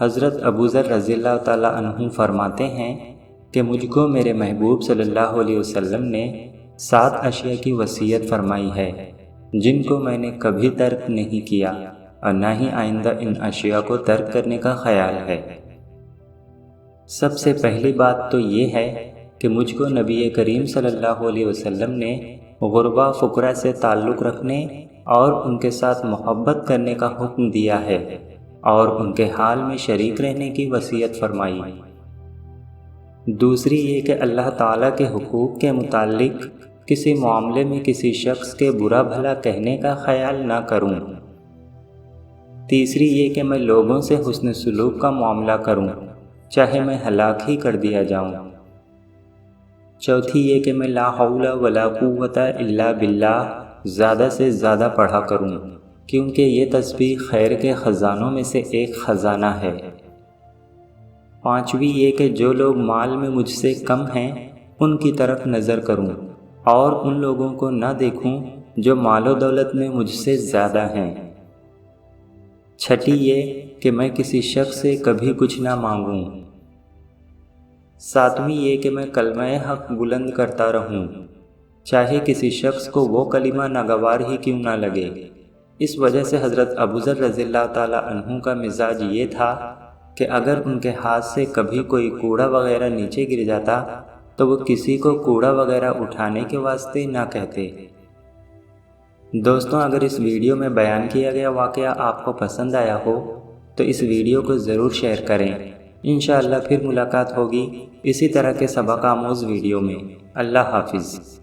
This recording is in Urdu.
حضرت ابوذر رضی اللہ تعالیٰ عنہ فرماتے ہیں کہ مجھ کو میرے محبوب صلی اللہ علیہ وسلم نے 7 اشیاء کی وصیت فرمائی ہے جن کو میں نے کبھی ترک نہیں کیا اور نہ ہی آئندہ ان اشیاء کو ترک کرنے کا خیال ہے۔ سب سے پہلی بات تو یہ ہے کہ مجھ کو نبی کریم صلی اللہ علیہ وسلم نے غربا فقراء سے تعلق رکھنے اور ان کے ساتھ محبت کرنے کا حکم دیا ہے اور ان کے حال میں شریک رہنے کی وصیت فرمائی۔ دوسری یہ کہ اللہ تعالیٰ کے حقوق کے متعلق کسی معاملے میں کسی شخص کے برا بھلا کہنے کا خیال نہ کروں۔ تیسری یہ کہ میں لوگوں سے حسن سلوک کا معاملہ کروں چاہے میں ہلاک ہی کر دیا جاؤں۔ چوتھی یہ کہ میں لا حول ولا قوت الا باللہ زیادہ سے زیادہ پڑھا کروں کیونکہ یہ تسبیح خیر کے خزانوں میں سے ایک خزانہ ہے۔ پانچویں یہ کہ جو لوگ مال میں مجھ سے کم ہیں ان کی طرف نظر کروں اور ان لوگوں کو نہ دیکھوں جو مال و دولت میں مجھ سے زیادہ ہیں۔ چھٹی یہ کہ میں کسی شخص سے کبھی کچھ نہ مانگوں۔ ساتویں یہ کہ میں کلمہ حق بلند کرتا رہوں چاہے کسی شخص کو وہ کلمہ ناگوار ہی کیوں نہ لگے۔ اس وجہ سے حضرت ابوذر رضی اللہ تعالیٰ عنہ کا مزاج یہ تھا کہ اگر ان کے ہاتھ سے کبھی کوئی کوڑا وغیرہ نیچے گر جاتا تو وہ کسی کو کوڑا وغیرہ اٹھانے کے واسطے نہ کہتے۔ دوستوں، اگر اس ویڈیو میں بیان کیا گیا واقعہ آپ کو پسند آیا ہو تو اس ویڈیو کو ضرور شیئر کریں۔ انشاءاللہ پھر ملاقات ہوگی اسی طرح کے سبق آموز ویڈیو میں۔ اللہ حافظ۔